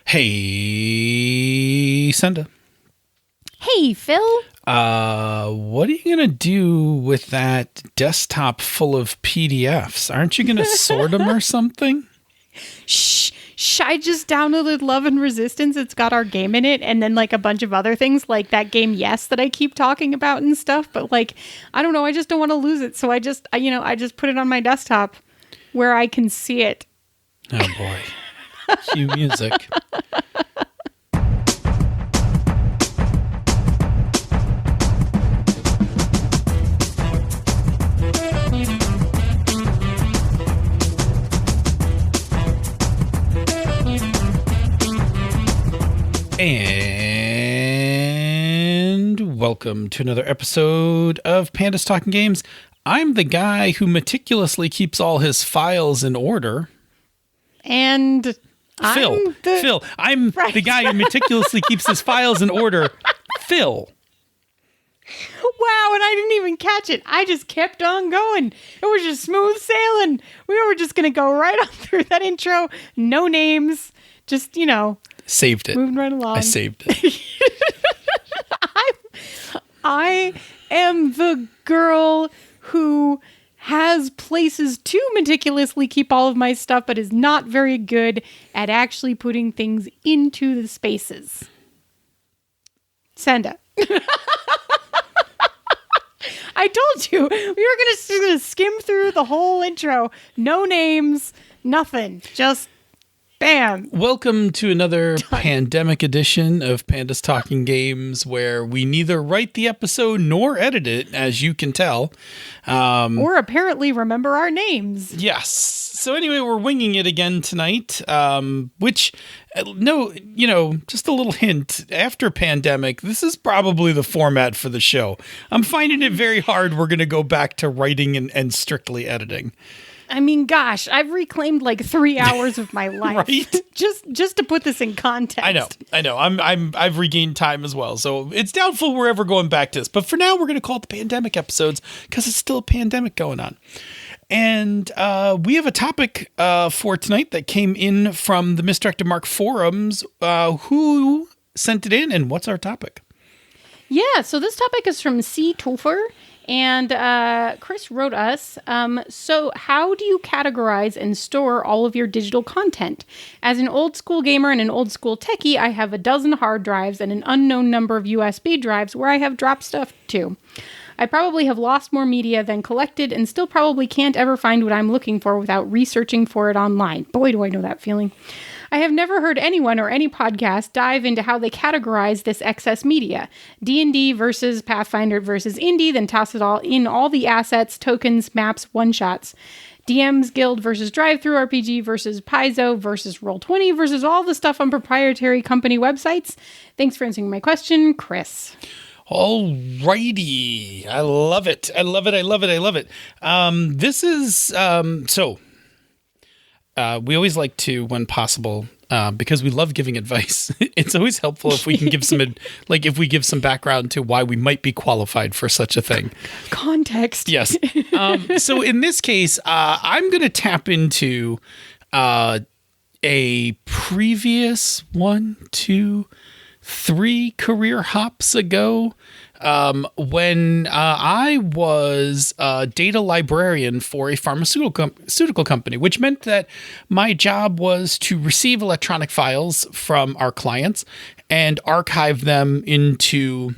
Hey, Senda. Hey, Phil. What are you going to do with that desktop full of PDFs? Aren't you going to sort them or something? Shh. I just downloaded Love and Resistance. It's got our game in it, and then like a bunch of other things, like that game Yes that I keep talking about and stuff. But like, I don't know. I just don't want to lose it, so I just put it on my desktop where I can see it. Oh boy. Cue music. And welcome to another episode of Panda's Talking Games. I'm the guy who meticulously keeps all his files in order. And Phil. I'm Right. the guy who meticulously keeps his files in order. Phil. Wow, and I didn't even catch it. I just kept on going. It was just smooth sailing. We were just going to go right on through that intro. No names. Just, Saved it. moving right along. I saved it. I am the girl who has places to meticulously keep all of my stuff, but is not very good at actually putting things into the spaces. Senda. I told you, we were gonna skim through the whole intro. No names, nothing. Just bam. Welcome to another pandemic edition of Panda's Talking Games, where we neither write the episode nor edit it, as you can tell. Or apparently remember our names. Yes. So anyway, we're winging it again tonight, which, just a little hint, after pandemic, this is probably the format for the show. I'm finding it very hard. We're going to go back to writing and strictly editing. I mean, gosh, I've reclaimed like 3 hours of my life, Right? just to put this in context. I know. I've regained time as well, so it's doubtful we're ever going back to this. But for now, we're going to call it the pandemic episodes because it's still a pandemic going on. And we have a topic for tonight that came in from the Misdirected Mark forums. Who sent it in, and what's our topic? Yeah, so this topic is from C. Topher, and Chris wrote us, so how do you categorize and store all of your digital content? As an old school gamer and an old school techie, I have a dozen hard drives and an unknown number of USB drives where I have dropped stuff to. I probably have lost more media than collected and still probably can't ever find what I'm looking for without researching for it online. Boy, do I know that feeling. I have never heard anyone or any podcast dive into how they categorize this excess media. D&D versus Pathfinder versus Indie, then toss it all in all the assets, tokens, maps, one-shots. DM's Guild versus Drive-Thru RPG versus Paizo versus Roll20 versus all the stuff on proprietary company websites. Thanks for answering my question, Chris. Alrighty. I love it. This is, we always like to, when possible, because we love giving advice, it's always helpful if we can give if we give some background to why we might be qualified for such a thing. Context. Yes. So in this case, I'm going to tap into a previous 1, 2, 3 career hops ago, when I was a data librarian for a pharmaceutical company, which meant that my job was to receive electronic files from our clients and archive them into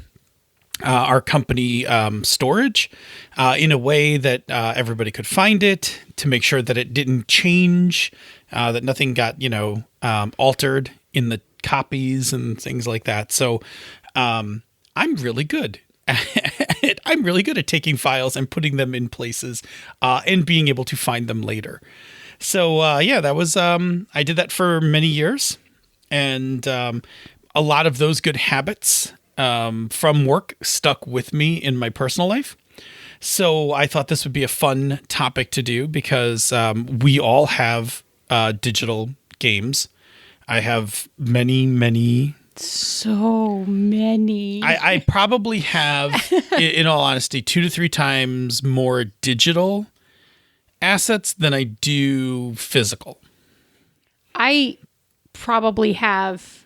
our company storage in a way that everybody could find it, to make sure that it didn't change, that nothing got altered in the copies and things like that. So I'm really good. I'm really good at taking files and putting them in places and being able to find them later. So that was I did that for many years, and a lot of those good habits from work stuck with me in my personal life. So I thought this would be a fun topic to do because we all have digital games. I have many. So many. I probably have, in all honesty, 2 to 3 times more digital assets than I do physical. I probably have...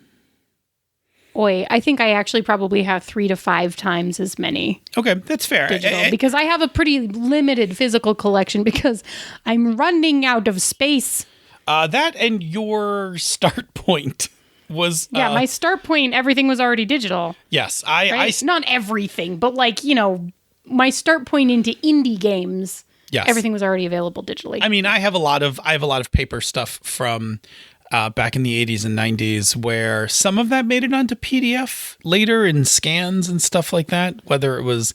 I think I actually probably have 3 to 5 times as many. Okay, that's fair. Digital, because I have a pretty limited physical collection because I'm running out of space. That and your start point was... my start point, everything was already digital. Yes, Not everything, but my start point into indie games, yes, everything was already available digitally. I mean, I have a lot of paper stuff from... back in the 80s and 90s, where some of that made it onto PDF later in scans and stuff like that, whether it was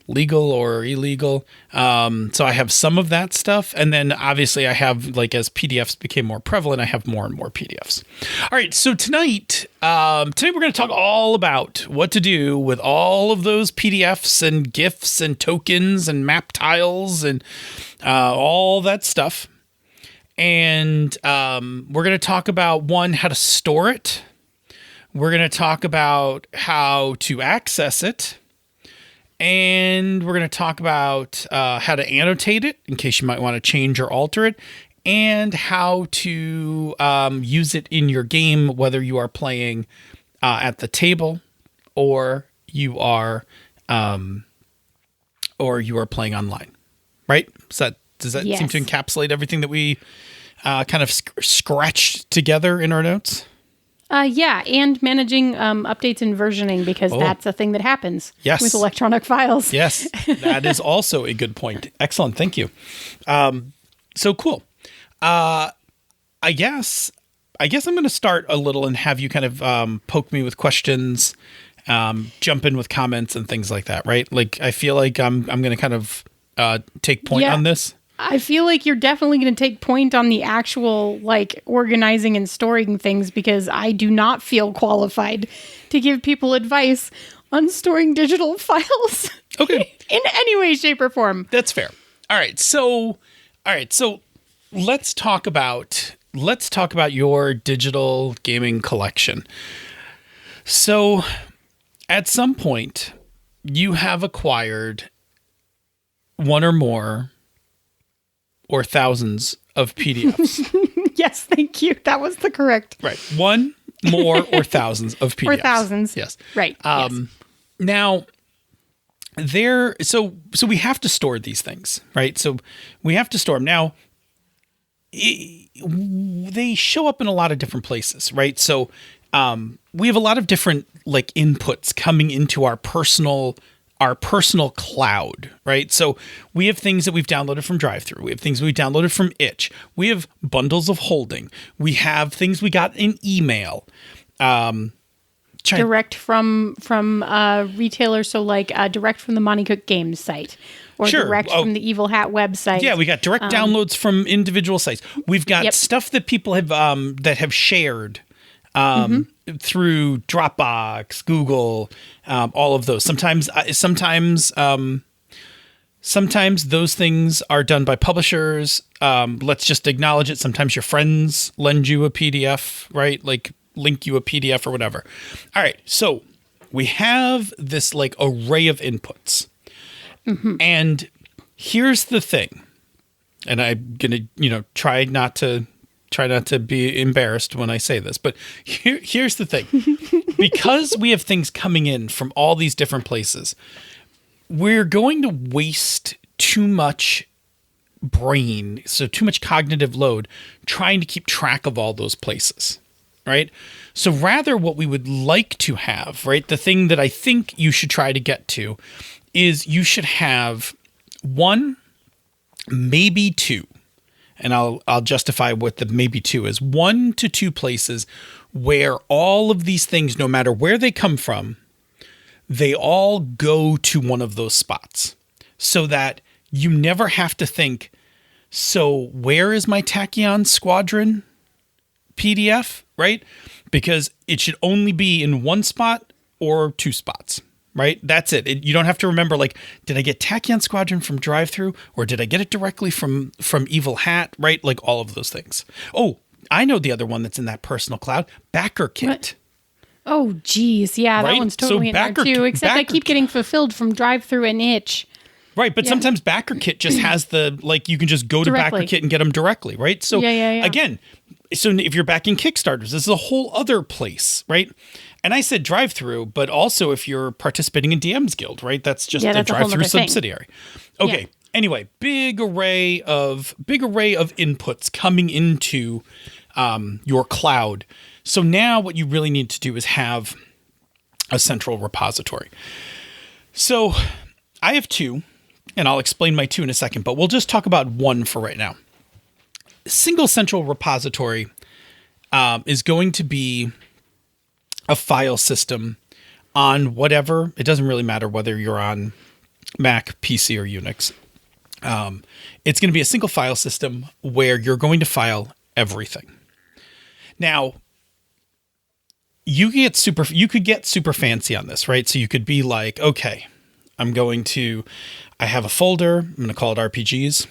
legal or illegal. So I have some of that stuff. And then obviously I have, as PDFs became more prevalent, I have more and more PDFs. All right. So tonight we're going to talk all about what to do with all of those PDFs and GIFs and tokens and map tiles and all that stuff. And we're going to talk about, how to store it. We're going to talk about how to access it. And we're going to talk about how to annotate it in case you might want to change or alter it. And how to use it in your game, whether you are playing at the table or you are playing online. Right? Does that yes. seem to encapsulate everything that we kind of scratched together in our notes? Yeah, and managing updates and versioning, because that's a thing that happens with electronic files. Yes, that is also a good point. Excellent, thank you. So cool. I guess I'm going to start a little and have you kind of poke me with questions, jump in with comments and things like that, right? I feel like I'm going to kind of take point on this. I feel like you're definitely going to take point on the actual organizing and storing things, because I do not feel qualified to give people advice on storing digital files. Okay. In any way, shape, or form. That's fair. All right. So let's talk about your digital gaming collection. So at some point you have acquired one or more or thousands of PDFs. Yes, thank you. That was the correct. Right. One, more, or thousands of PDFs. Or thousands. Yes. Right. Yes. Now, so we have to store these things, right? So we have to store them. Now, they show up in a lot of different places, right? So we have a lot of different inputs coming into our personal cloud, right? So we have things that we've downloaded from Drive-Thru. We have things we downloaded from Itch. We have bundles of holding. We have things we got in email. Direct from retailers, so direct from the Monty Cook Games site, or direct from the Evil Hat website. Yeah, we got direct downloads from individual sites. We've got stuff that people have that have shared through Dropbox, Google, all of those. Sometimes those things are done by publishers. Let's just acknowledge it. Sometimes your friends lend you a PDF, right? Link you a PDF or whatever. All right. So we have this array of inputs. Mm-hmm. And here's the thing. And I'm going to try not to be embarrassed when I say this, but here's the thing. Because we have things coming in from all these different places, we're going to waste too much brain, so too much cognitive load trying to keep track of all those places, right? So rather what we would like to have, right, the thing that I think you should try to get to is you should have one, maybe two. And I'll justify what the maybe two is. 1 to 2 places where all of these things, no matter where they come from, they all go to one of those spots, so that you never have to think, so where is my Tachyon Squadron PDF, right? Because it should only be in one spot or 2 spots. Right? That's it. You don't have to remember, did I get Tachyon Squadron from Drive-Thru, or did I get it directly from Evil Hat? Right? All of those things. Oh, I know the other one that's in that personal cloud. Backer Kit. What? Oh, geez. Yeah, right? That one's totally in there too, except I keep getting fulfilled from Drive-Thru and Itch. Right, but sometimes Backer Kit just has you can just go to Backer Kit and get them directly, right? So again, So if you're backing Kickstarters, this is a whole other place, right? And I said drive through, but also if you're participating in DM's Guild, right? That's just a drive through subsidiary. Okay. Yeah. Anyway, big array of inputs coming into your cloud. So now what you really need to do is have a central repository. So I have two, and I'll explain my two in a second, but we'll just talk about one for right now. Single central repository is going to be a file system on whatever. It doesn't really matter whether you're on Mac, PC, or Unix. It's going to be a single file system where you're going to file everything. Now, you could get super fancy on this, right? So you could be like, okay, I have a folder. I'm going to call it RPGs.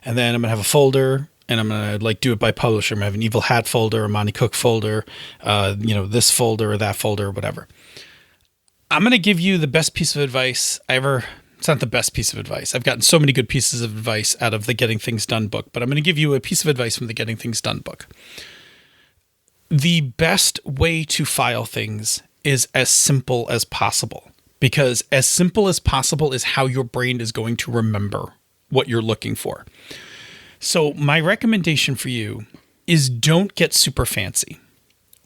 And then I'm going to have a folder, and I'm going to like do it by publisher. I'm going to have an Evil Hat folder, a Monty Cook folder, this folder or that folder or whatever. I'm going to give you the best piece of advice it's not the best piece of advice. I've gotten so many good pieces of advice out of the Getting Things Done book, but I'm going to give you a piece of advice from the Getting Things Done book. The best way to file things is as simple as possible, because as simple as possible is how your brain is going to remember what you're looking for. So my recommendation for you is don't get super fancy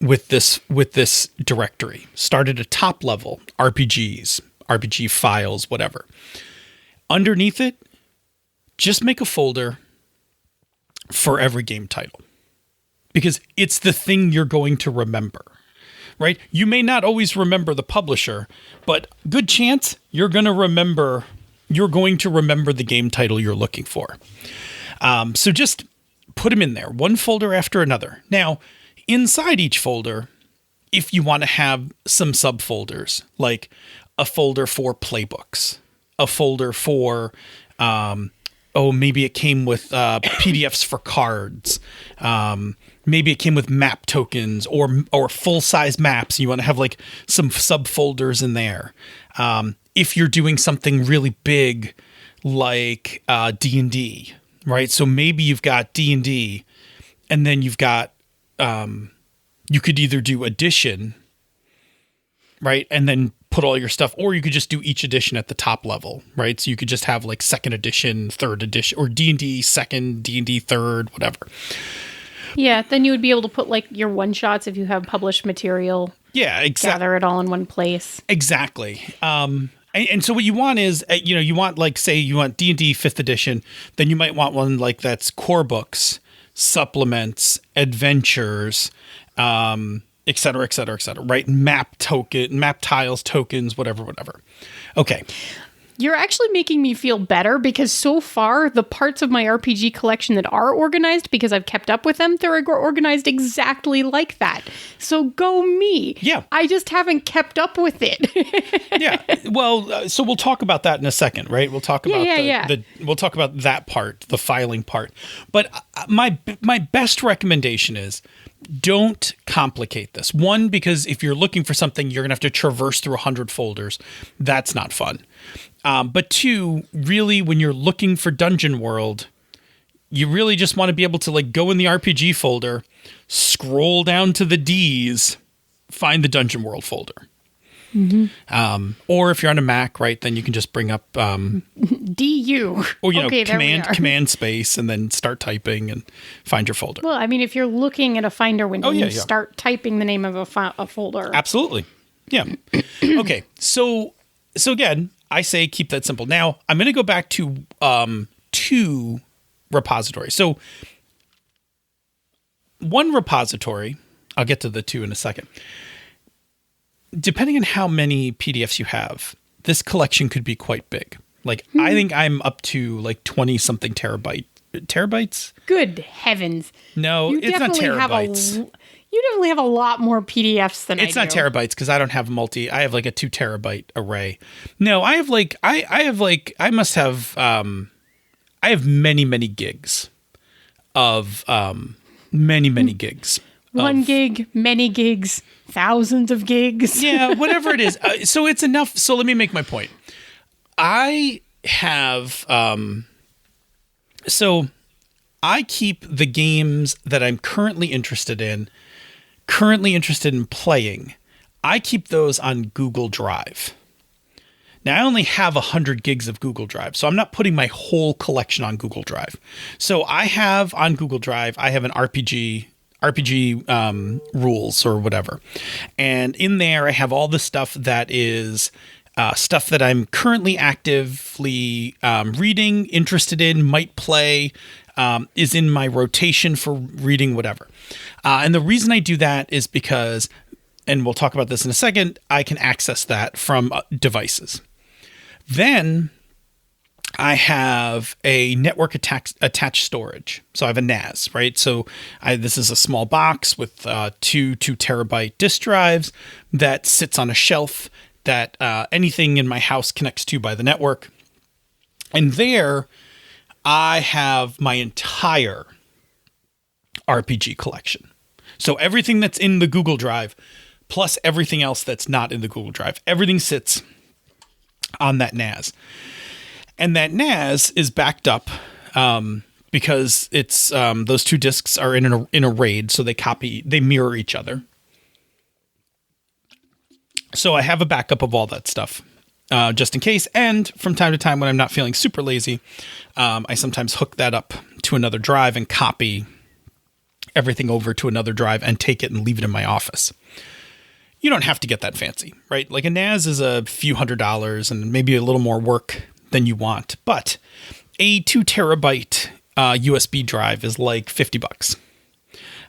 with this directory. Start at a top level, RPGs, RPG files, whatever. Underneath it, just make a folder for every game title, because it's the thing you're going to remember, right? You may not always remember the publisher, but good chance you're going to remember the game title you're looking for. So just put them in there, one folder after another. Now, inside each folder, if you want to have some subfolders, like a folder for playbooks, a folder for, maybe it came with PDFs for cards. Maybe it came with map tokens or full-size maps. You want to have like some subfolders in there. If you're doing something really big like D&D, right? So maybe you've got D&D, and then you've got you could either do edition, right, and then put all your stuff, or you could just do each edition at the top level, right? So you could just have like second edition, third edition, or D&D second, D&D third, whatever. Yeah, then you would be able to put like your one shots if you have published material. Yeah, exactly. Gather it all in one place. Exactly. And so what you want is, you want like, say you want D&D 5th edition, then you might want one like that's core books, supplements, adventures, et cetera, et cetera, et cetera, right? Map tiles, tokens, whatever. Okay. You're actually making me feel better, because so far the parts of my RPG collection that are organized, because I've kept up with them, they're organized exactly like that. So go me. Yeah. I just haven't kept up with it. Yeah. Well, so we'll talk about that in a second, right? We'll talk about we'll talk about that part, the filing part. But my best recommendation is don't complicate this. One, because if you're looking for something, you're going to have to traverse through 100 folders. That's not fun. But two, really, when you're looking for Dungeon World, you really just want to be able to like go in the RPG folder, scroll down to the Ds, find the Dungeon World folder. Mm-hmm. Or if you're on a Mac, right, then you can just bring up DU. Or command space and then start typing and find your folder. Well, I mean, if you're looking at a Finder window, start typing the name of a folder. Absolutely. Yeah. Okay. So again, I say keep that simple. Now, I'm going to go back to two repositories. So one repository, I'll get to the two in a second. Depending on how many PDFs you have, this collection could be quite big. Like, I think I'm up to like 20 something terabytes. Good heavens. No, it's not terabytes. You definitely have a lot more PDFs than I do. It's not terabytes because I don't have I have like a 2 terabyte array. No, I have like, I must have, I have many, many gigs of, many gigs. 1 gig, many gigs, thousands of gigs. Yeah, whatever it is. So it's enough. So let me make my point. I have, so I keep the games that I'm currently interested in playing. I keep those on Google Drive. Now, I only have 100 gigs of Google Drive, so I'm not putting my whole collection on Google Drive. So I have on Google Drive, I have an RPG rules or whatever. And in there, I have all the stuff that is stuff that I'm currently actively reading, interested in, might play, is in my rotation for reading, whatever. And the reason I do that is because, and we'll talk about this in a second, I can access that from devices. Then I have a network attached storage. So I have a NAS, right? So this is a small box with 2 terabyte disk drives that sits on a shelf that anything in my house connects to by the network. And there I have my entire RPG collection. So everything that's in the Google Drive plus everything else that's not in the Google Drive, everything sits on that NAS. And that NAS is backed up because it's those 2 disks are in a RAID, so they mirror each other. So I have a backup of all that stuff just in case. And from time to time, when I'm not feeling super lazy, I sometimes hook that up to another drive and copy everything over to another drive and take it and leave it in my office. You don't have to get that fancy, right? Like a NAS is a few $100s and maybe a little more work than you want, but a 2 terabyte USB drive is like $50.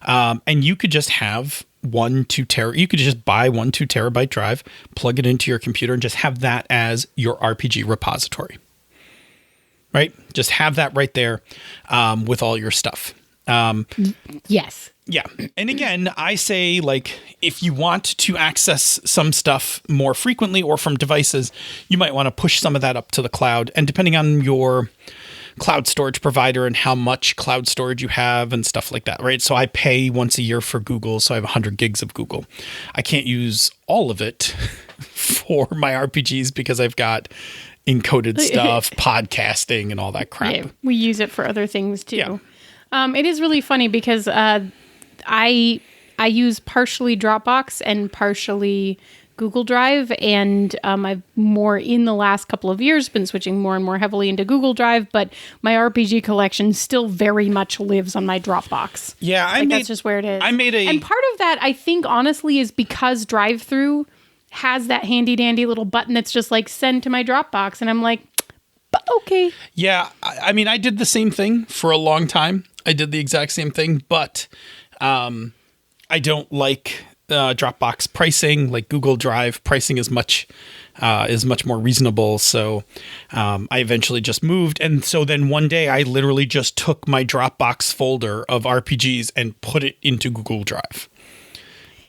And you could just have you could just buy 1 2 terabyte drive, plug it into your computer, and just have that as your RPG repository, right? Just have that right there with all your stuff. Yes. Yeah. And again, I say, like, if you want to access some stuff more frequently or from devices, you might want to push some of that up to the cloud. And depending on your cloud storage provider and how much cloud storage you have and stuff like that, right? So I pay once a year for Google, so I have 100 gigs of Google. I can't use all of it for my RPGs because I've got encoded stuff, podcasting, and all that crap. Yeah, we use it for other things too. Yeah. It is really funny because I use partially Dropbox and partially Google Drive, and I've more in the last couple of years been switching more and more heavily into Google Drive, but my RPG collection still very much lives on my Dropbox. Yeah, that's just where it is. And part of that, I think, honestly, is because Drive-Thru has that handy dandy little button that's just like send to my Dropbox, and I'm like, okay. Yeah, I mean, I did the same thing for a long time. I did the exact same thing, but I don't like Dropbox pricing. Like Google Drive pricing is much more reasonable. So I eventually just moved. And so then one day I literally just took my Dropbox folder of RPGs and put it into Google Drive.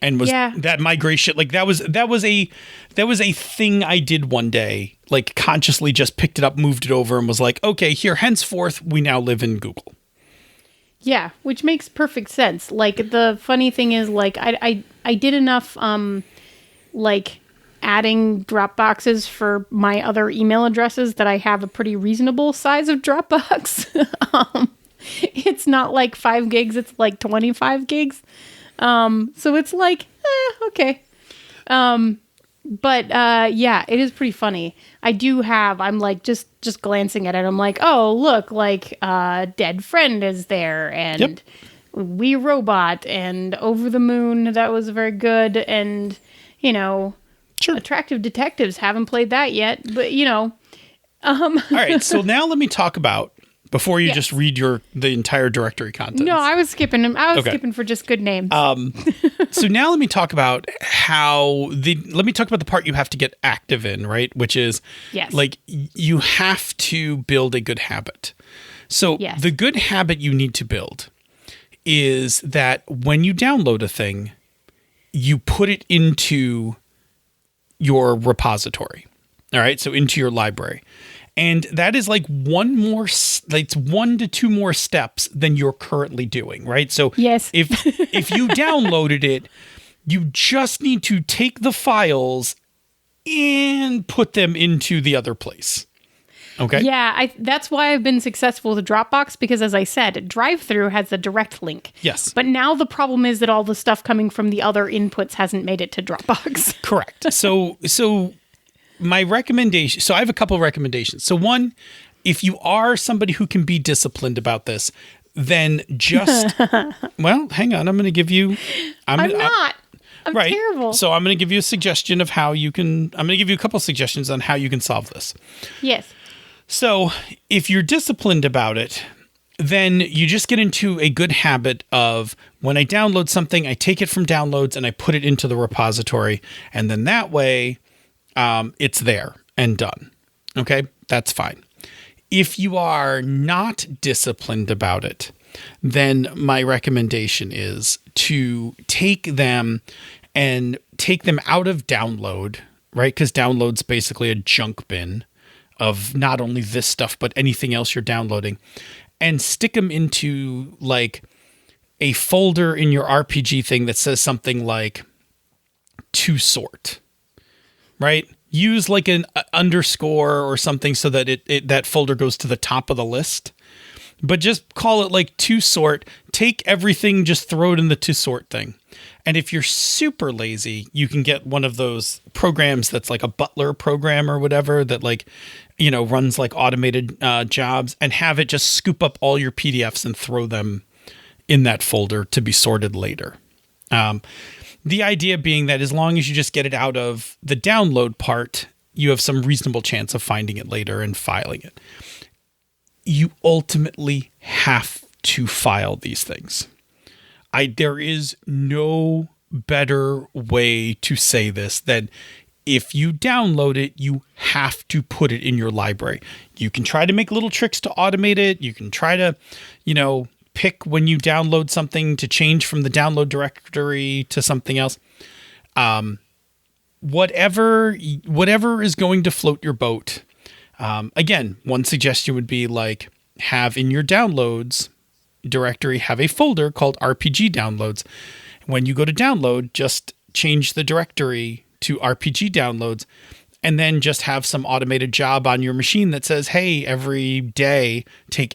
And that migration, like that was a thing I did one day, like consciously just picked it up, moved it over, and was like, okay, here, henceforth, we now live in Google. Yeah, which makes perfect sense. Like the funny thing is, like I did enough, like adding Dropboxes for my other email addresses that I have a pretty reasonable size of Dropbox. It's not like 5 gigs; it's like 25 gigs. So it's like, okay. But yeah, it is pretty funny. I'm like, just glancing at it, I'm like, oh, look, like, Dead Friend is there, and We Robot, and Over the Moon, that was very good, and, Sure. Attractive Detectives, haven't played that yet, but, All right, so now let me talk about, before you just read the entire directory contents. No, I was skipping them. Skipping for just good names. So now let me talk about let me talk about the part you have to get active in, right? Which is, like, you have to build a good habit. So the good habit you need to build is that when you download a thing, you put it into your repository. All right, so into your library. And that is like 1 to 2 more steps than you're currently doing, right? So if you downloaded it, you just need to take the files and put them into the other place. Okay. Yeah, that's why I've been successful with Dropbox, because as I said, Drive-Thru has a direct link. Yes. But now the problem is that all the stuff coming from the other inputs hasn't made it to Dropbox. Correct. So my recommendation, so I have a couple of recommendations. So one, if you are somebody who can be disciplined about this, then just, well, hang on, I'm going to give you, I'm right. terrible. So I'm going to give you a suggestion of how you can, I'm going to give you a couple suggestions on how you can solve this. Yes. So if you're disciplined about it, then you just get into a good habit of when I download something, I take it from downloads and I put it into the repository. And then that way it's there and done. Okay, that's fine. If you are not disciplined about it, then my recommendation is to take them out of download, right? Because download's basically a junk bin of not only this stuff, but anything else you're downloading, and stick them into like a folder in your RPG thing that says something like to sort, right? Use like an underscore or something so that that folder goes to the top of the list. But just call it like to sort. Take everything, just throw it in the to sort thing. And if you're super lazy, you can get one of those programs that's like a butler program or whatever that like, runs like automated jobs, and have it just scoop up all your PDFs and throw them in that folder to be sorted later. The idea being that as long as you just get it out of the download part, you have some reasonable chance of finding it later and filing it. You ultimately have to file these things. There is no better way to say this than if you download it, you have to put it in your library. You can try to make little tricks to automate it. You can try to, pick when you download something to change from the download directory to something else. Whatever is going to float your boat. Again, one suggestion would be like have in your downloads directory, have a folder called RPG downloads. When you go to download, just change the directory to RPG downloads, and then just have some automated job on your machine that says, hey, every day, take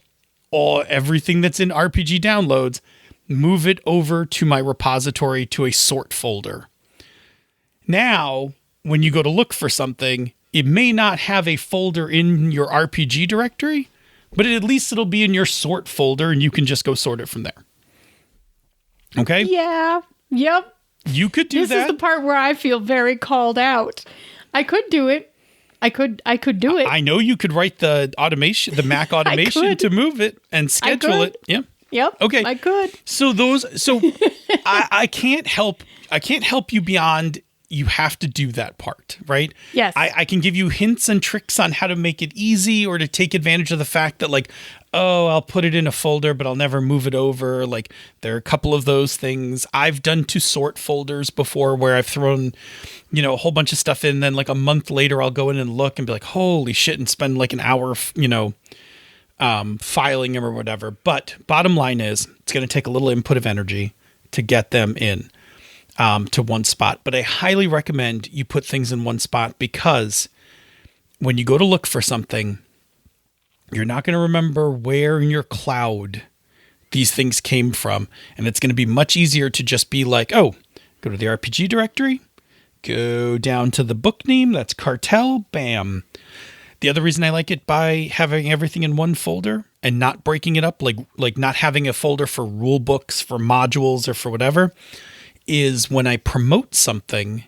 everything that's in RPG downloads, move it over to my repository to a sort folder. Now, when you go to look for something, it may not have a folder in your RPG directory, but at least it'll be in your sort folder and you can just go sort it from there. Okay? Yeah. Yep. You could do that. This is the part where I feel very called out. I could do it. I could do it. I know you could write the Mac automation to move it and schedule it. Yeah. Yep. Okay. I could. So I can't help you beyond you have to do that part, right? Yes. I can give you hints and tricks on how to make it easy or to take advantage of the fact that like, oh, I'll put it in a folder, but I'll never move it over. Like there are a couple of those things. I've done to sort folders before where I've thrown, a whole bunch of stuff in. Then like a month later, I'll go in and look and be like, holy shit, and spend like an hour, filing them or whatever. But bottom line is it's going to take a little input of energy to get them in. To one spot. But I highly recommend you put things in one spot, because when you go to look for something, you're not going to remember where in your cloud these things came from. And it's going to be much easier to just be like, oh, go to the RPG directory, go down to the book name, that's Cartel, bam. The other reason I like it by having everything in one folder and not breaking it up, like not having a folder for rule books, for modules, or for whatever, is when I promote something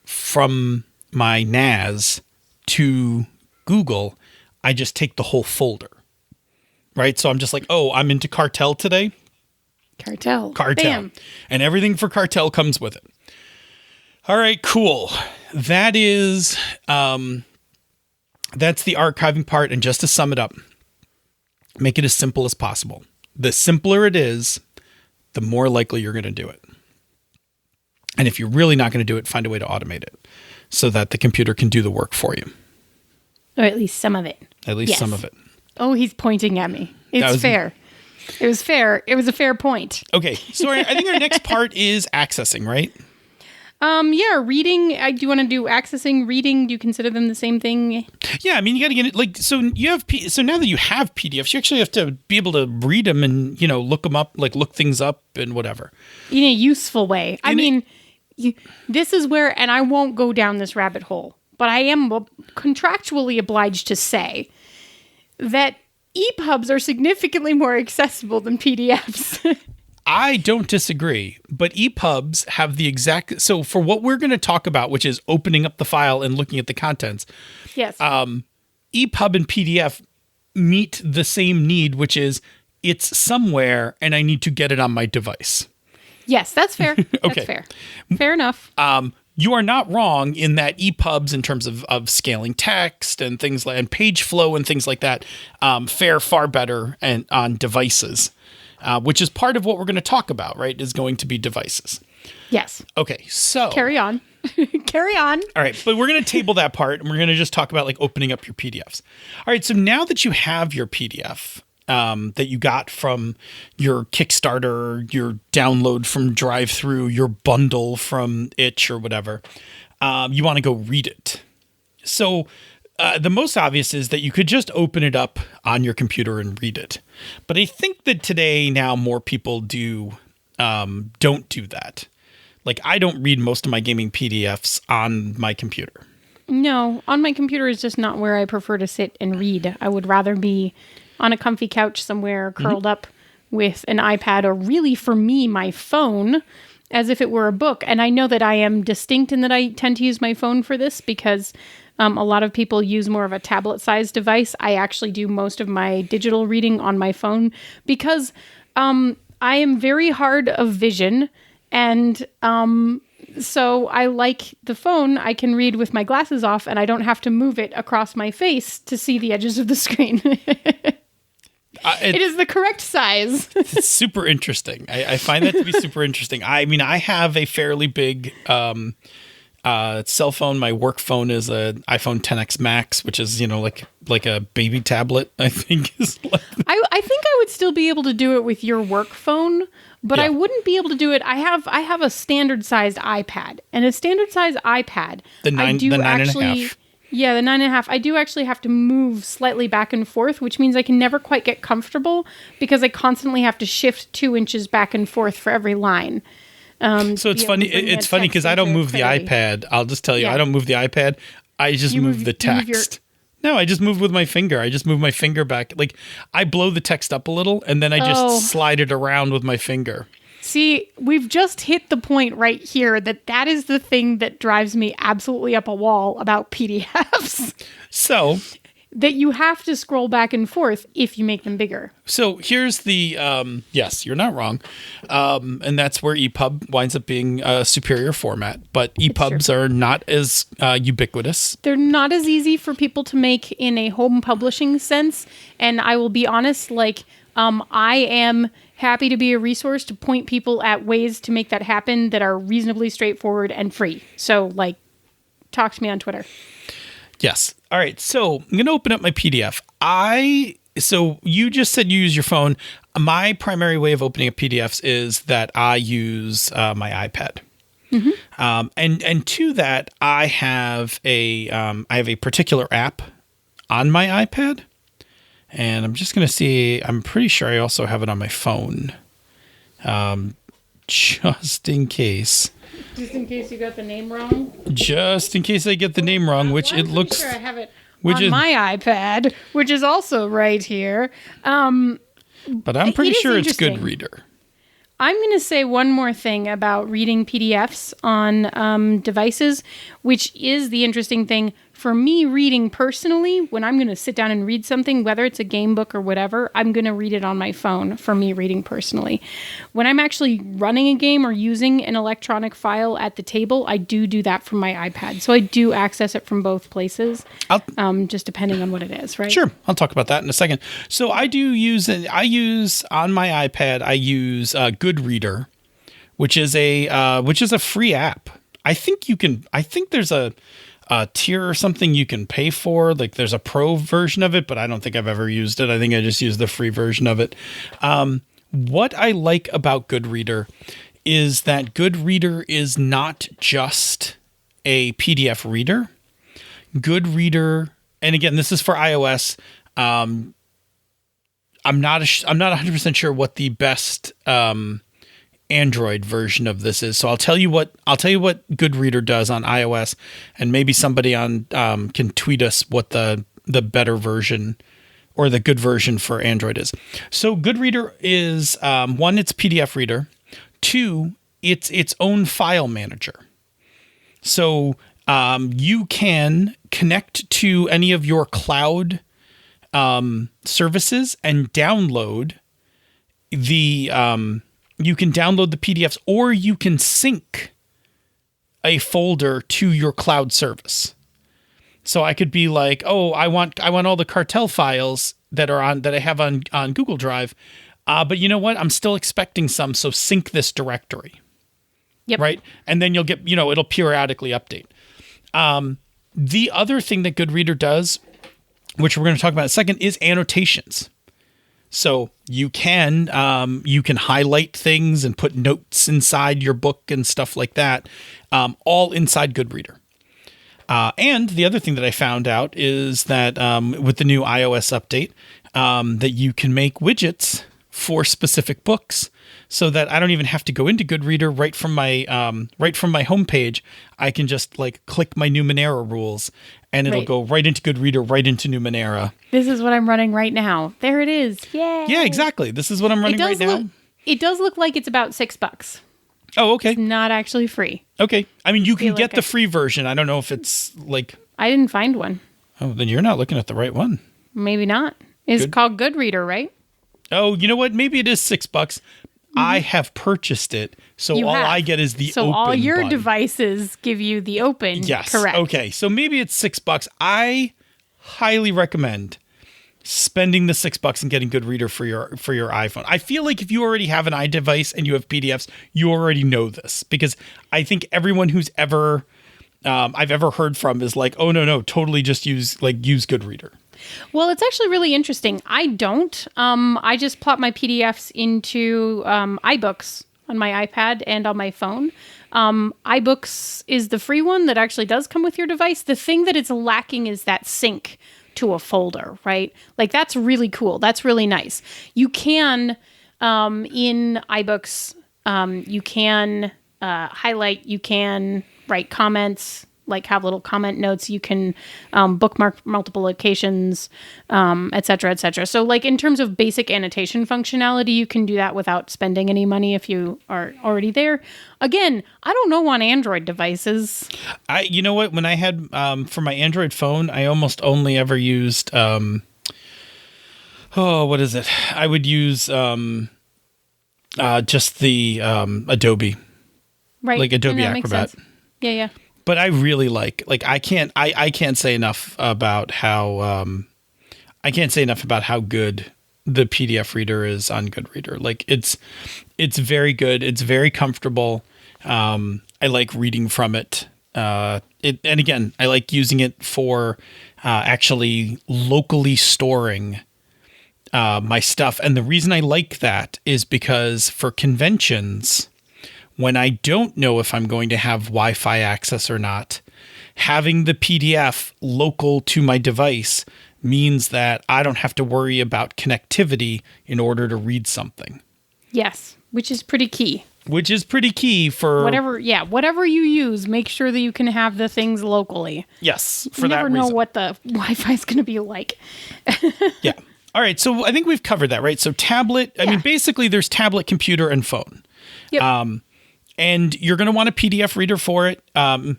from my NAS to Google, I just take the whole folder, right? So I'm just like, oh, I'm into Cartel today. Cartel. Bam. And everything for Cartel comes with it. All right, cool. That is, that's the archiving part. And just to sum it up, make it as simple as possible. The simpler it is, the more likely you're going to do it. And if you're really not going to do it, find a way to automate it so that the computer can do the work for you. Or at least some of it. At least some of it. Oh, he's pointing at me. It's fair. It was fair. It was a fair point. Okay. So I think our next part is accessing, right? Yeah, reading. Do you want to do accessing, reading? Do you consider them the same thing? Yeah, I mean, you got to get it. Like, so you have so now that you have PDFs, you actually have to be able to read them and look them up, like look things up and whatever In a useful way. This is where, and I won't go down this rabbit hole, but I am contractually obliged to say that EPUBs are significantly more accessible than PDFs. I don't disagree, but EPUBs have the exact... So for what we're going to talk about, which is opening up the file and looking at the contents, yes, EPUB and PDF meet the same need, which is it's somewhere and I need to get it on my device. Yes, that's fair. Okay. That's fair. Fair enough. You are not wrong in that EPUBs, in terms of scaling text and things like and page flow and things like that, fare far better and on devices. Which is part of what we're going to talk about, right, is going to be devices. Yes. Okay, so... Carry on. Carry on. All right, but we're going to table that part, and we're going to just talk about, like, opening up your PDFs. All right, so now that you have your PDF that you got from your Kickstarter, your download from DriveThru, your bundle from Itch or whatever, you want to go read it. So... the most obvious is that you could just open it up on your computer and read it. But I think that today now more people don't do that. Like, I don't read most of my gaming PDFs on my computer. No, on my computer is just not where I prefer to sit and read. I would rather be on a comfy couch somewhere curled up with an iPad, or really for me, my phone, as if it were a book. And I know that I am distinct in that I tend to use my phone for this because... a lot of people use more of a tablet-sized device. I actually do most of my digital reading on my phone because I am very hard of vision, and so I like the phone. I can read with my glasses off, and I don't have to move it across my face to see the edges of the screen. It is the correct size. It's super interesting. I find that to be super interesting. I mean, I have a fairly big... cell phone. My work phone is an iPhone XS Max, which is, like a baby tablet, I think. I think I would still be able to do it with your work phone, but I wouldn't be able to do it. I have a standard sized iPad, and a standard sized iPad. The 9.5. Yeah, the 9.5. I do actually have to move slightly back and forth, which means I can never quite get comfortable because I constantly have to shift 2 inches back and forth for every line. So it's funny. It's funny because I don't move the iPad. I'll just tell you, I don't move the iPad. I just move the text. No, I just move with my finger. I just move my finger back. Like, I blow the text up a little, and then I just slide it around with my finger. See, we've just hit the point right here that is the thing that drives me absolutely up a wall about PDFs. So... that you have to scroll back and forth if you make them bigger. So here's the, yes, you're not wrong. And that's where EPUB winds up being a superior format. But EPUBs are not as ubiquitous. They're not as easy for people to make in a home publishing sense. And I will be honest, I am happy to be a resource to point people at ways to make that happen that are reasonably straightforward and free. So, talk to me on Twitter. Yes. All right. So I'm going to open up my PDF. So you just said you use your phone. My primary way of opening up PDFs is that I use my iPad. Mm-hmm. And to that, I have a particular app on my iPad, and I'm just going to see. I'm pretty sure I also have it on my phone, just in case. Just in case you got the name wrong? Just in case I get the name wrong, which it looks... I'm sure I have it on my iPad, which is also right here. But I'm pretty sure it's Goodreader. I'm going to say one more thing about reading PDFs on devices, which is the interesting thing. For me, reading personally, when I'm going to sit down and read something, whether it's a game book or whatever, I'm going to read it on my phone for me reading personally. When I'm actually running a game or using an electronic file at the table, I do that from my iPad. So I do access it from both places, just depending on what it is, right? Sure. I'll talk about that in a second. So I use on my iPad, I use Goodreader, which is a free app. I think there's a tier or something you can pay for. Like, there's a pro version of it, but I don't think I've ever used it. I think I just used the free version of it. What I like about Goodreader is that Goodreader is not just a PDF reader. Goodreader, and again, this is for iOS. I'm not 100% sure what the best Android version of this is. So I'll tell you what Goodreader does on iOS, and maybe somebody on can tweet us what the better version or the good version for Android is. So Goodreader is one, it's PDF reader. Two, it's its own file manager. So you can connect to any of your cloud services and download the PDFs, or you can sync a folder to your cloud service. So I could be like, oh, I want all the cartel files that I have on Google Drive. But you know what? I'm still expecting some, so sync this directory. Yep. Right? And then you'll get, it'll periodically update. The other thing that Goodreader does, which we're going to talk about in a second, is annotations. So you can highlight things and put notes inside your book and stuff like that, all inside Goodreader. And the other thing that I found out is that with the new iOS update, that you can make widgets for specific books, so that I don't even have to go into Goodreader right from my homepage. I can just click my Numenera rules, and it'll go right into Goodreader, right into Numenera. This is what I'm running right now. There it is. Yay! Yeah, exactly. This is what I'm running right now. It does look like it's about $6. Oh, okay. It's not actually free. Okay. I mean, you can get the free version. I don't know if it's I didn't find one. Oh, then you're not looking at the right one. Maybe not. It's called Goodreader, right? Oh, you know what? Maybe it is $6. Mm-hmm. I have purchased it, so I get is the open So all your button. Devices give you the open. Yes. Correct. Okay. So maybe it's $6. I highly recommend spending the $6 and getting Goodreader for your iPhone. I feel like if you already have an iDevice and you have PDFs, you already know this, because I think everyone who's ever I've ever heard from is like, oh no, totally just use Goodreader. Well, it's actually really interesting. I don't. I just plop my PDFs into iBooks on my iPad and on my phone. iBooks is the free one that actually does come with your device. The thing that it's lacking is that sync to a folder, right? That's really cool. That's really nice. You can, in iBooks, you can highlight, you can write comments, have little comment notes. You can bookmark multiple locations, et cetera, et cetera. So in terms of basic annotation functionality, you can do that without spending any money if you are already there. Again, I don't know on Android devices. You know what? When I had, for my Android phone, I almost only ever used, what is it? I would use just the Adobe. Right. Adobe Acrobat. Yeah. But I really I can't say enough about how good the PDF reader is on Goodreader. It's very good. It's very comfortable. I like reading from it. And again, I like using it for actually locally storing my stuff. And the reason I like that is because for conventions, when I don't know if I'm going to have Wi-Fi access or not, having the PDF local to my device means that I don't have to worry about connectivity in order to read something. Yes, which is pretty key. Which is pretty key for... Whatever you use, make sure that you can have the things locally. Yes, for that reason. You never know what the Wi-Fi is going to be like. Yeah. All right, so I think we've covered that, right? So tablet, I mean, basically there's tablet, computer, and phone. Yep. And you're going to want a PDF reader for it. And,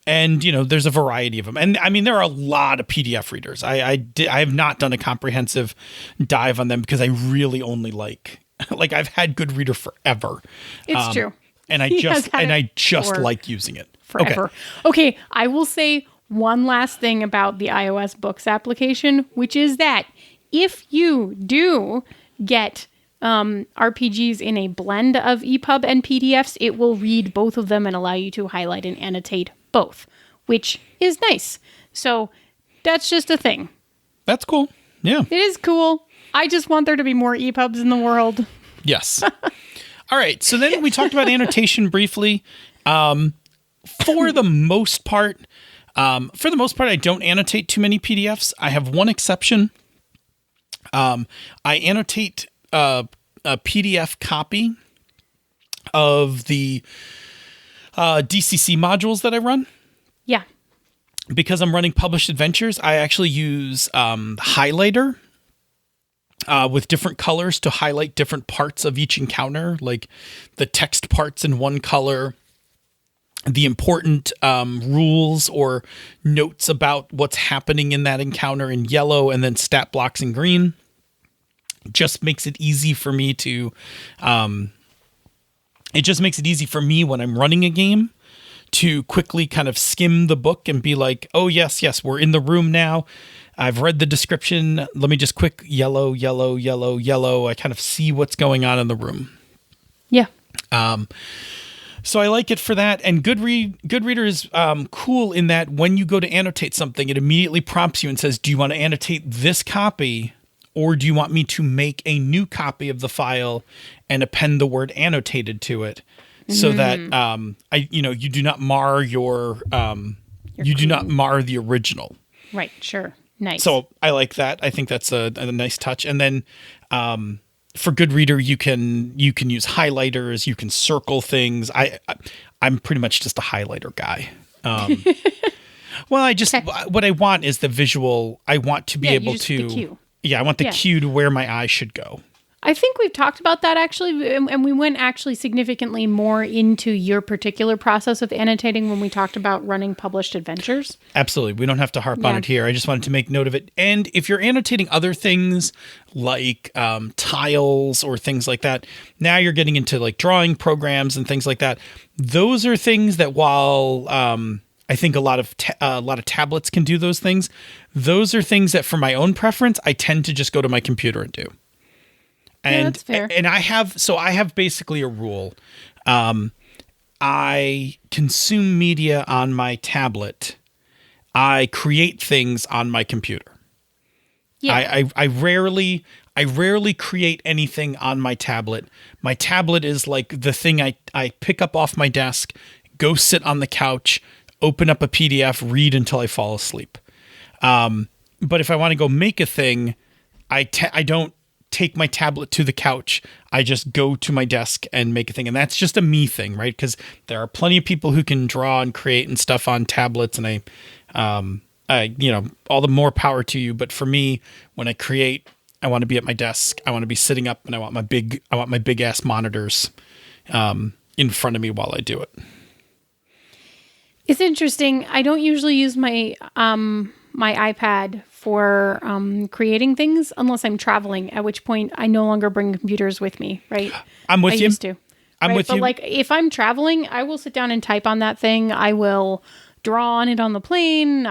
there's a variety of them. And I mean, there are a lot of PDF readers. I have not done a comprehensive dive on them because I really only I've had Goodreader forever. It's true. And I just like using it. Forever. Okay. I will say one last thing about the iOS Books application, which is that if you do get RPGs in a blend of EPUB and PDFs, it will read both of them and allow you to highlight and annotate both, which is nice. So that's just a thing. That's cool. Yeah. It is cool. I just want there to be more EPUBs in the world. Yes. All right. So then we talked about annotation briefly. For the most part, I don't annotate too many PDFs. I have one exception. I annotate a PDF copy of the DCC modules that I run. Yeah. Because I'm running published adventures, I actually use highlighter with different colors to highlight different parts of each encounter, like the text parts in one color, the important rules or notes about what's happening in that encounter in yellow, and then stat blocks in green. Just makes it easy for me to, when I'm running a game to quickly kind of skim the book and be like, oh, yes, we're in the room now. I've read the description. Let me just quick yellow. I kind of see what's going on in the room. Yeah. So I like it for that. And Goodreader is cool in that when you go to annotate something, it immediately prompts you and says, do you want to annotate this copy, or do you want me to make a new copy of the file and append the word annotated to it, so that you do not mar do not mar the original. Right. Sure. Nice. So I like that. I think that's a nice touch. And then for Goodreader, you can use highlighters. You can circle things. I'm pretty much just a highlighter guy. Well, what I want is the visual. I want to be able to. The cue. Yeah, I want the cue to where my eye should go. I think we've talked about that actually, and we went actually significantly more into your particular process of annotating when we talked about running published adventures. Absolutely. We don't have to harp on it here. I just wanted to make note of it. And if you're annotating other things like tiles or things like that, now you're getting into like drawing programs and things like that. Those are things that while I think a lot of tablets can do those things, those are things that for my own preference, I tend to just go to my computer and do. And, that's fair. And I have basically a rule. I consume media on my tablet. I create things on my computer. Yeah. I rarely create anything on my tablet. My tablet is like the thing I pick up off my desk, go sit on the couch, open up a PDF, read until I fall asleep. But if I want to go make a thing, I don't take my tablet to the couch. I just go to my desk and make a thing. And that's just a me thing, right? Because there are plenty of people who can draw and create and stuff on tablets. And all the more power to you. But for me, when I create, I want to be at my desk. I want to be sitting up, and I want my big ass monitors in front of me while I do it. It's interesting. I don't usually use my my iPad for creating things unless I'm traveling, at which point I no longer bring computers with me, right? I'm with you. I used to. I'm with you. But like if I'm traveling, I will sit down and type on that thing. I will draw on it on the plane.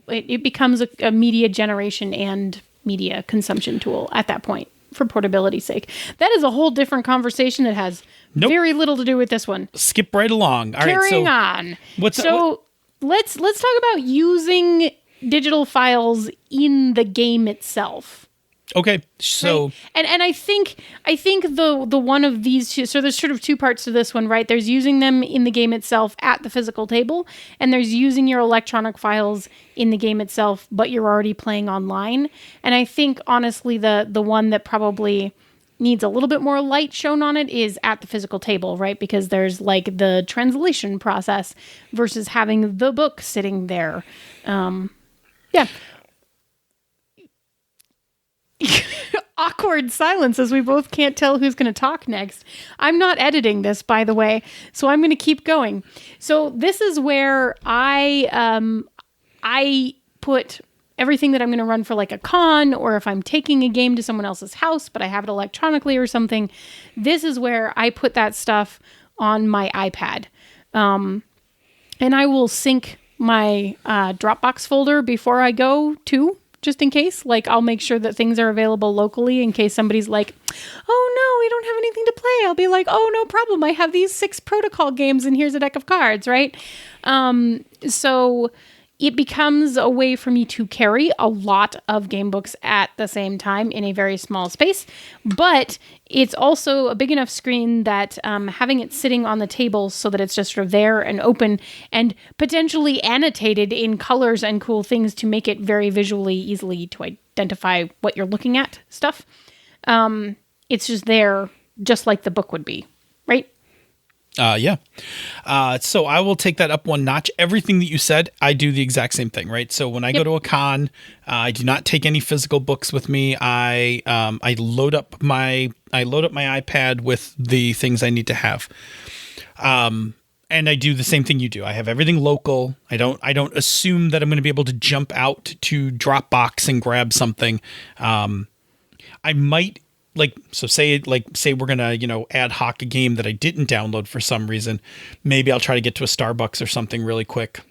It becomes a media generation and media consumption tool at that point for portability's sake. That is a whole different conversation that has very little to do with this one. Skip right along. All right, Carrying on. Let's talk about using digital files in the game itself. Okay, so right? and I think the one of these two. So there's sort of two parts to this one, right? There's using them in the game itself at the physical table, and there's using your electronic files in the game itself, but you're already playing online. And I think honestly, the one that probably needs a little bit more light shown on it is at the physical table, right? Because there's like the translation process versus having the book sitting there. Yeah. Awkward silence as we both can't tell who's going to talk next. I'm not editing this, by the way, so I'm going to keep going. So this is where I put everything that I'm going to run for like a con, or if I'm taking a game to someone else's house, but I have it electronically or something. This is where I put that stuff on my iPad. And I will sync my Dropbox folder before I go too, just in case. Like I'll make sure that things are available locally in case somebody's like, oh no, we don't have anything to play. I'll be like, oh, no problem. I have these 6 protocol games and here's a deck of cards, right? So it becomes a way for me to carry a lot of game books at the same time in a very small space. But it's also a big enough screen that having it sitting on the table so that it's just sort of there and open and potentially annotated in colors and cool things to make it very visually easily to identify what you're looking at stuff. It's just there, just like the book would be, right? Yeah. So I will take that up one notch. Everything that you said, I do the exact same thing, right? So when I go to a con, I do not take any physical books with me. I load up my iPad with the things I need to have. And I do the same thing you do. I have everything local. I don't assume that I'm going to be able to jump out to Dropbox and grab something. I might say we're going to, ad hoc a game that I didn't download for some reason. Maybe I'll try to get to a Starbucks or something really quick,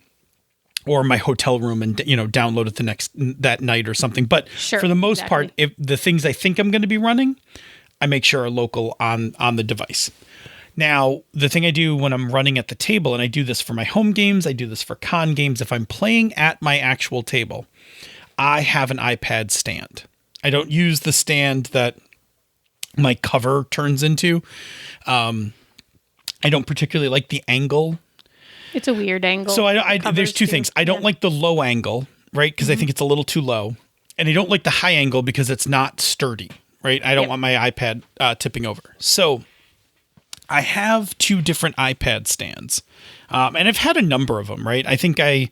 or my hotel room and, download it that night or something. But for the most part, if the things I think I'm going to be running, I make sure are local on the device. Now, the thing I do when I'm running at the table, and I do this for my home games, I do this for con games. If I'm playing at my actual table, I have an iPad stand. I don't use the stand that my cover turns into. I don't particularly like the angle. It's a weird angle. So there's two things. I don't like the low angle, right? Because I think it's a little too low. And I don't like the high angle because it's not sturdy, right? I don't want my iPad tipping over. So I have two different iPad stands. And I've had a number of them, right? I think I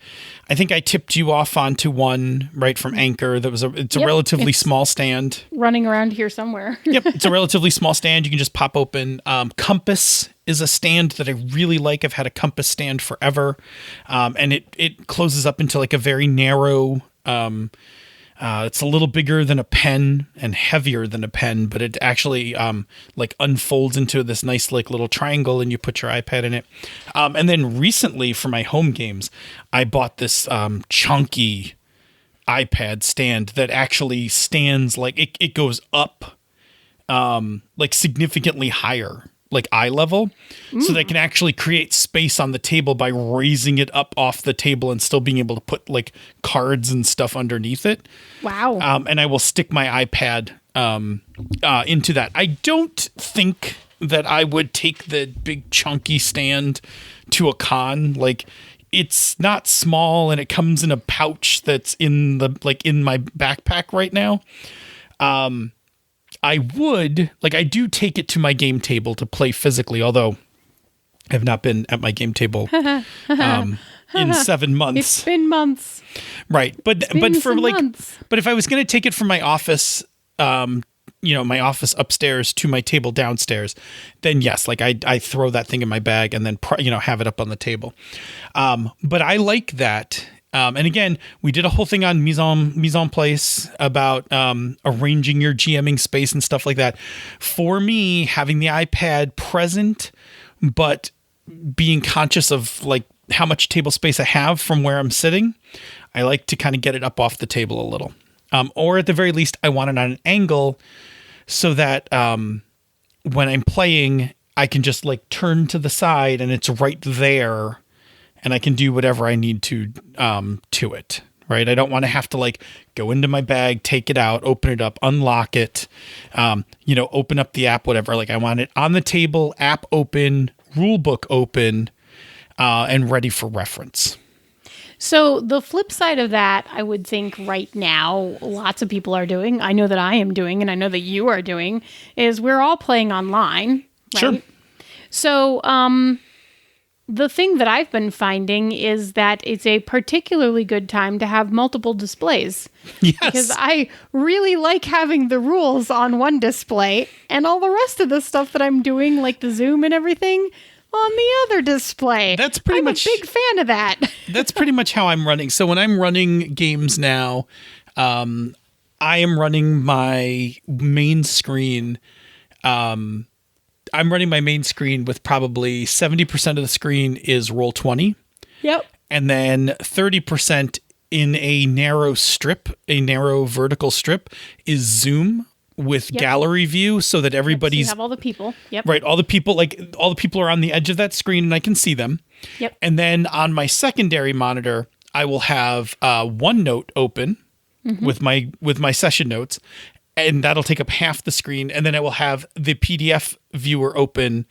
tipped you off onto one, right, from Anchor. It's a relatively small stand. Running around here somewhere. Yep, it's a relatively small stand. You can just pop open. Compass is a stand that I really like. I've had a Compass stand forever. And it closes up into like a very narrow, it's a little bigger than a pen and heavier than a pen, but it actually unfolds into this nice little triangle, and you put your iPad in it. And then recently for my home games, I bought this chunky iPad stand that actually stands it goes up significantly higher, like eye level, so they can actually create space on the table by raising it up off the table and still being able to put cards and stuff underneath it. Wow. And I will stick my iPad into that. I don't think that I would take the big chunky stand to a con. It's not small, and it comes in a pouch that's in my backpack right now. I do take it to my game table to play physically, although I have not been at my game table in 7 months. It's been months. Right. But if I was going to take it from my office, my office upstairs to my table downstairs, then yes, I throw that thing in my bag and then, have it up on the table. But I like that. And again, we did a whole thing on mise en place about arranging your GMing space and stuff like that. For me, having the iPad present, but being conscious of how much table space I have from where I'm sitting, I like to kind of get it up off the table a little. Or at the very least, I want it on an angle so that when I'm playing, I can just turn to the side and it's right there. And I can do whatever I need to it, right? I don't want to have to go into my bag, take it out, open it up, unlock it, open up the app, whatever. I want it on the table, app open, rule book open, and ready for reference. So the flip side of that, I would think right now, lots of people are doing, I know that I am doing, and I know that you are doing, is we're all playing online, right? Sure. So, the thing that I've been finding is that it's a particularly good time to have multiple displays. Yes. Because I really like having the rules on one display and all the rest of the stuff that I'm doing, like the Zoom and everything, on the other display. I'm a big fan of that. That's pretty much how I'm running. So when I'm running games now, I am running my main screen. I'm running my main screen with probably 70% of the screen is Roll20. Yep. And then 30% in a narrow vertical strip is Zoom with gallery view, so that everybody's... So you have all the people. Yep. Right. All the people are on the edge of that screen and I can see them. Yep. And then on my secondary monitor, I will have OneNote open with my session notes, and that'll take up half the screen. And then I will have the PDF viewer open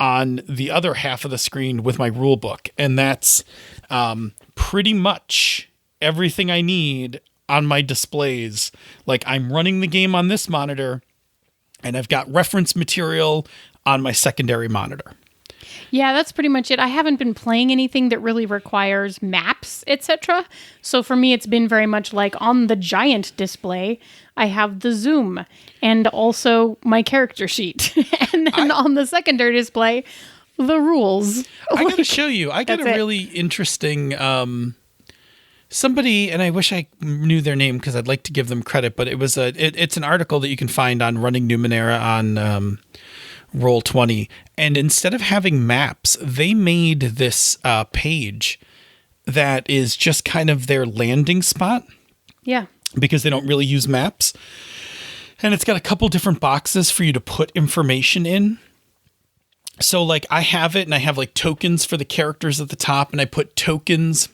on the other half of the screen with my rule book. And that's pretty much everything I need on my displays. Like, I'm running the game on this monitor, and I've got reference material on my secondary monitor. Yeah, that's pretty much it. I haven't been playing anything that really requires maps, etc. So for me, it's been very much like on the giant display, I have the zoom and also my character sheet. And then on the secondary display, the rules. I got to show you. I got a really interesting... somebody, and I wish I knew their name because I'd like to give them credit, but it's an article that you can find on Running Numenera on Roll20. And instead of having maps, they made this page that is just kind of their landing spot. Yeah. Because they don't really use maps. And it's got a couple different boxes for you to put information in. So like I have it, and I have like tokens for the characters at the top, and I put tokens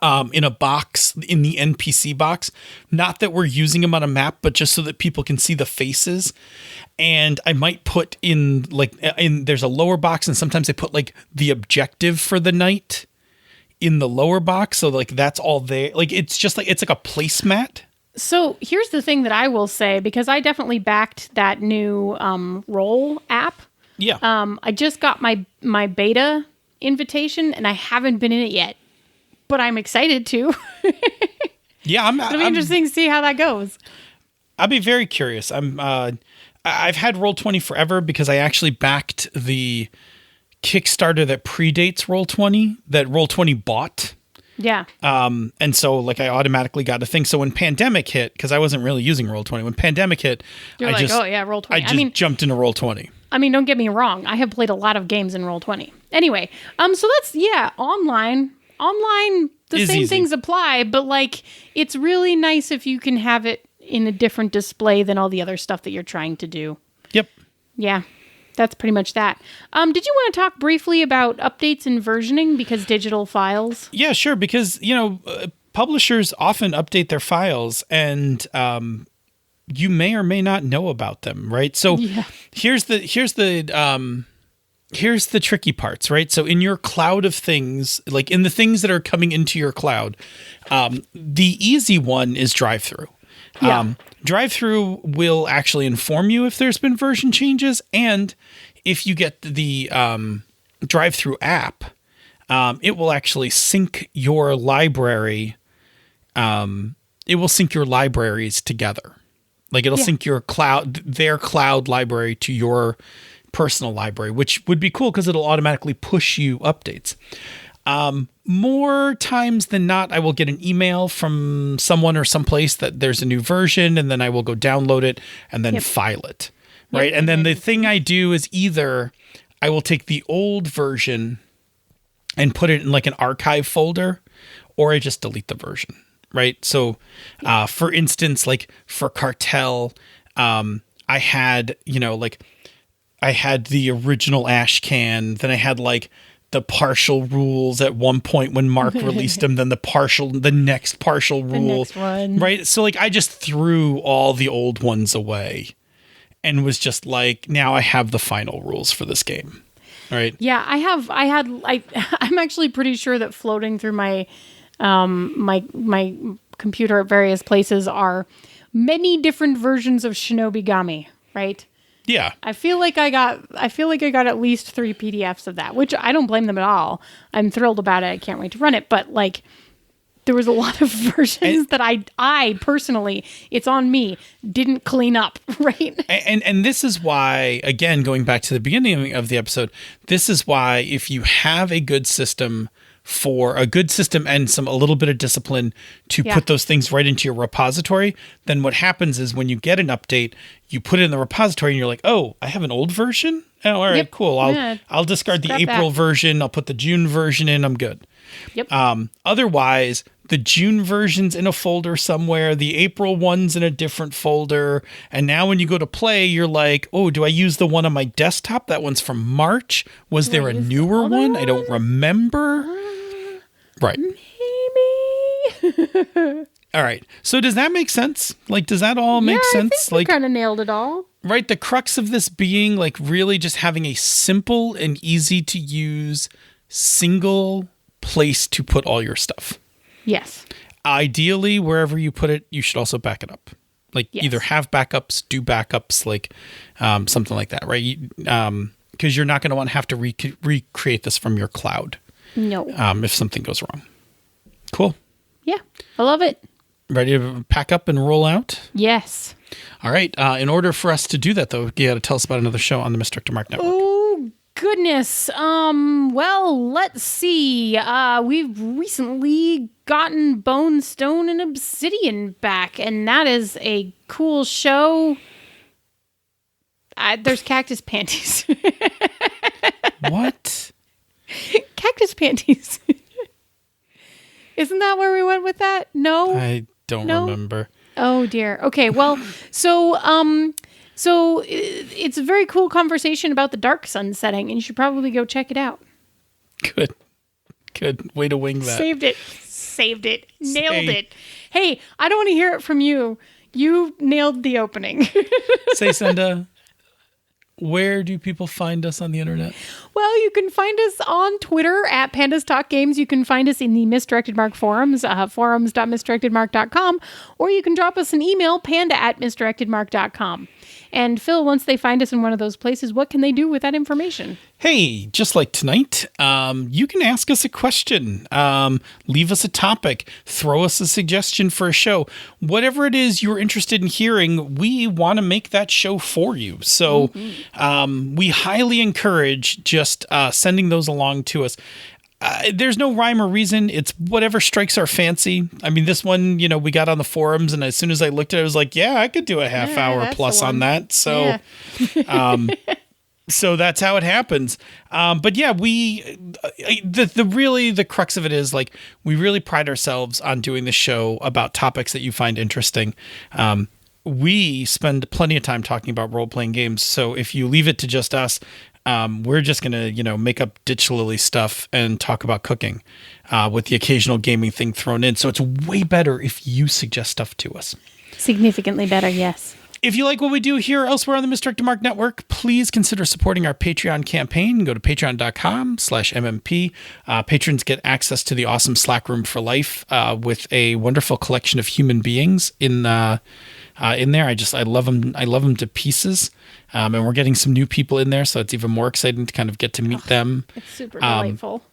in a box, in the NPC box. Not that we're using them on a map, but just so that people can see the faces. And I might put in there's a lower box, and sometimes I put like the objective for the night in the lower box. So like that's all there. Like it's like a placemat. So here's the thing that I will say, because I definitely backed that new Roll app. Yeah. I just got my beta invitation, and I haven't been in it yet. But I'm excited to. Yeah, it'll be interesting to see how that goes. I'll be very curious. I've had Roll20 forever because I actually backed the Kickstarter that predates Roll20 that Roll20 bought. Yeah. And so like I automatically got a thing. So when pandemic hit, because I wasn't really using Roll20, when pandemic hit, Roll20. I just jumped into Roll20. I mean, don't get me wrong. I have played a lot of games in Roll20. Anyway, so that's online. Online, the same things apply, but like it's really nice if you can have it in a different display than all the other stuff that you're trying to do. Yep. Yeah, that's pretty much that. Did you want to talk briefly about updates and versioning because digital files? Yeah, sure. Because publishers often update their files, and you may or may not know about them, right? So here's the tricky parts, right? So in your cloud of things, like in the things that are coming into your cloud, the easy one is drive-through. Yeah. Drive-through will actually inform you if there's been version changes. And if you get the drive-through app, it will actually sync your library. It will sync your libraries together. Like it'll sync their cloud library to your personal library, which would be cool because it'll automatically push you updates. More times than not, I will get an email from someone or someplace that there's a new version, and then I will go download it and then file it. Right. And then the thing I do is either I will take the old version and put it in like an archive folder, or I just delete the version. Right. So, for instance, like for Cartel, I had the original Ashcan, then I had like the partial rules at one point when Mark released them, then the next partial rule. The next one. Right. So like I just threw all the old ones away and was just like, now I have the final rules for this game. Right. Yeah, I'm actually pretty sure that floating through my my computer at various places are many different versions of Shinobigami, right? Yeah. I feel like I got at least 3 PDFs of that, which I don't blame them at all. I'm thrilled about it. I can't wait to run it. But like, there was a lot of versions that I personally, it's on me, didn't clean up, right? And this is why, again, going back to the beginning of the episode, this is why if you have a good system and a little bit of discipline to put those things right into your repository, then what happens is when you get an update, you put it in the repository and you're like, oh, I have an old version? Oh, all right, cool. I'll discard the April version. I'll put the June version in. I'm good. Yep. Otherwise, the June version's in a folder somewhere. The April one's in a different folder. And now when you go to play, you're like, oh, do I use the one on my desktop? That one's from March. Was there a newer one? I don't remember. Right. All right. So does that make sense? Like, does that all make sense? I think we kind of nailed it all. Right. The crux of this being like really just having a simple and easy to use single place to put all your stuff. Yes. Ideally, wherever you put it, you should also back it up. Like either have backups, do backups, like something like that, right? Because you're not going to want to have to recreate this from your cloud. No. If something goes wrong. Cool. Yeah. I love it. Ready to pack up and roll out? Yes. All right. In order for us to do that, though, you got to tell us about another show on the Misdirected Mark Network. Oh, goodness. Well, let's see. We've recently gotten Bone, Stone, and Obsidian back, and that is a cool show. There's Cactus Panties. What? Cactus Panties. Isn't that where we went with that? No? I don't remember. Oh, dear. Okay, well, so it's a very cool conversation about the dark sun setting, and you should probably go check it out. Good. Way to wing that. Saved it. Nailed it. Hey, I don't want to hear it from you. You nailed the opening. Say, Senda, where do people find us on the internet? Well, you can find us on Twitter at Pandas Talk Games. You can find us in the Misdirected Mark forums, forums.misdirectedmark.com, or you can drop us an email, panda@misdirectedmark.com. And Phil, once they find us in one of those places, what can they do with that information? Hey, just like tonight, you can ask us a question, leave us a topic, throw us a suggestion for a show. Whatever it is you're interested in hearing, we want to make that show for you. So we highly encourage just sending those along to us. There's no rhyme or reason. It's whatever strikes our fancy. I mean, this one, we got on the forums, and as soon as I looked at it, I was like, yeah, I could do a half hour plus on that. So, so that's how it happens. But yeah, the crux of it is like, we really pride ourselves on doing the show about topics that you find interesting. We spend plenty of time talking about role-playing games. So if you leave it to just us, we're just going to, make up ditch lily stuff and talk about cooking with the occasional gaming thing thrown in. So it's way better if you suggest stuff to us. Significantly better, yes. If you like what we do here elsewhere on the Misdirected Mark Network, please consider supporting our Patreon campaign. Go to patreon.com/MMP. Patrons get access to the awesome Slack room for life with a wonderful collection of human beings in there. I love them. I love them to pieces. And we're getting some new people in there, so it's even more exciting to kind of get to meet them. It's super delightful.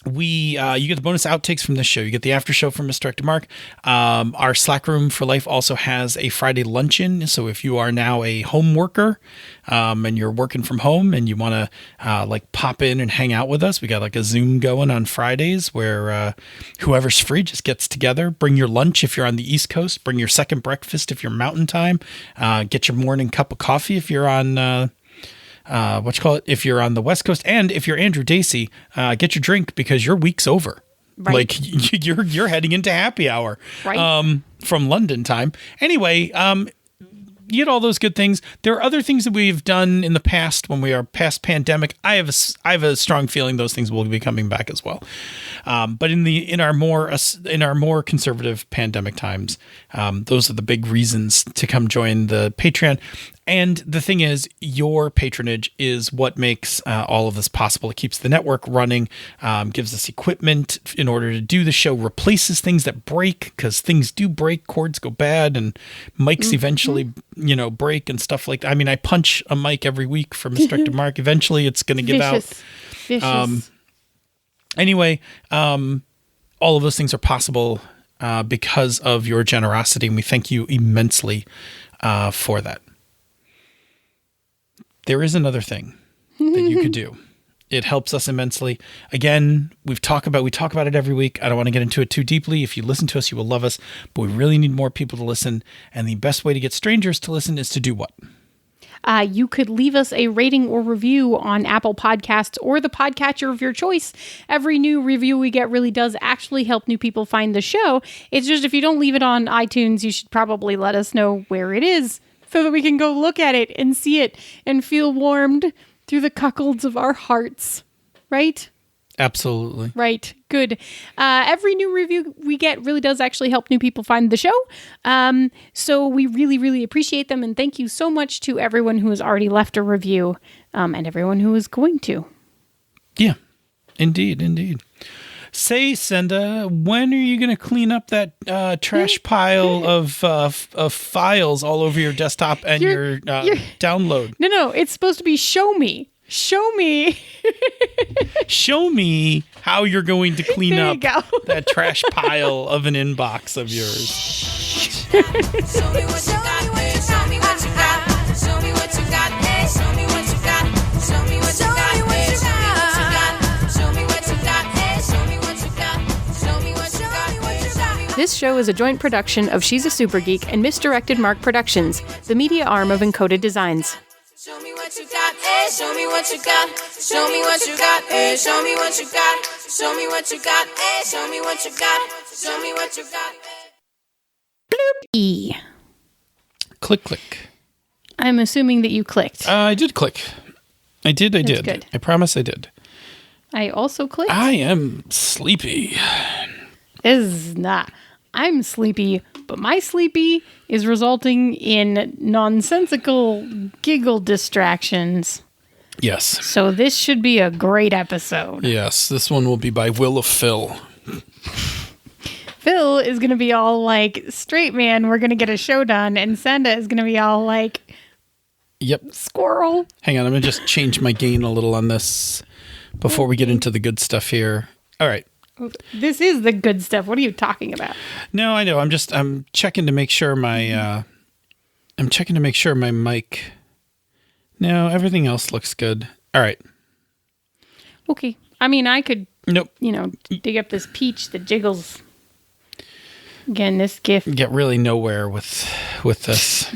You get the bonus outtakes from this show. You get the after show from Misdirected Mark. Our Slack room for life also has a Friday luncheon. So if you are now a home worker, and you're working from home and you want to pop in and hang out with us, we got like a Zoom going on Fridays where whoever's free just gets together. Bring your lunch if you're on the East Coast. Bring your second breakfast if you're Mountain Time. Get your morning cup of coffee if you're on if you're on the West Coast, and if you're Andrew Dacey, get your drink because your week's over. Right. Like you're heading into happy hour, right? From London time. Anyway, you get all those good things. There are other things that we've done in the past when we are past pandemic. I have a strong feeling those things will be coming back as well. But in our more conservative pandemic times, those are the big reasons to come join the Patreon. And the thing is, your patronage is what makes all of this possible. It keeps the network running, gives us equipment in order to do the show, replaces things that break, because things do break, cords go bad, and mics eventually, break and stuff like that. I mean, I punch a mic every week for Misdirected Mark. Eventually, it's going to give out. Vicious. Anyway, all of those things are possible because of your generosity, and we thank you immensely for that. There is another thing that you could do. It helps us immensely. Again, we talk about it every week. I don't want to get into it too deeply. If you listen to us, you will love us, but we really need more people to listen. And the best way to get strangers to listen is to do what? You could leave us a rating or review on Apple Podcasts or the podcatcher of your choice. Every new review we get really does actually help new people find the show. It's just if you don't leave it on iTunes, you should probably let us know where it is, so that we can go look at it and see it and feel warmed through the cuckolds of our hearts. Right? Absolutely. Right. Good. Every new review we get really does actually help new people find the show. So we really, really appreciate them. And thank you so much to everyone who has already left a review and everyone who is going to. Yeah, indeed. Say, Senda, when are you going to clean up that trash pile of files all over your desktop and your download? No. It's supposed to be show me. Show me. Show me how you're going to clean There up you go. that trash pile of an inbox of yours. Show me what you got, show me what you got, show me what you got, show me what you got, show me what you got, show me what you got, show me what you got, show me what you got. This show is a joint production of She's a Super Geek and Misdirected Mark Productions, the media arm of Encoded Designs. Show me what you got, show me what you got, show me what you got, show me what you got, show me what you got, show me what you got, show me what you got. E. Click. I'm assuming that you clicked. I did click. I did. good. I promise I did. I also clicked. I am sleepy. I'm sleepy, but my sleepy is resulting in nonsensical giggle distractions. Yes. So this should be a great episode. Yes, this one will be by will of Phil. Phil is going to be all like, straight man, we're going to get a show done. And Senda is going to be all like, Yep. squirrel. Hang on, I'm going to just change my gain a little on this before we get into the good stuff here. All right. This is the good stuff. What are you talking about? No, I know. I'm checking to make sure my mic. No, everything else looks good. All right. Okay. I mean, I could, Nope. dig up this peach that jiggles. Again, this gift. Get really nowhere with this.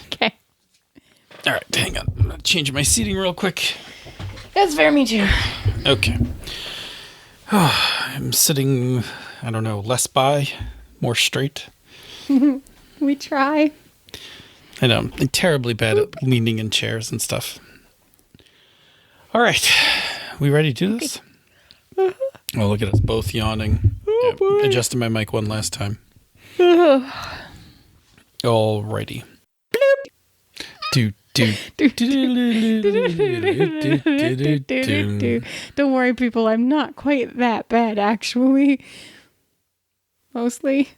Okay. All right, hang on. I'm gonna change my seating real quick. That's fair, me too. Okay. I'm sitting, I don't know, less by, more straight. We try. I know, I'm terribly bad at leaning in chairs and stuff. All right. We ready to do this? Oh, look at us both yawning. Yeah, adjusted my mic one last time. Alrighty. Don't worry, people. I'm not quite that bad, actually. Mostly.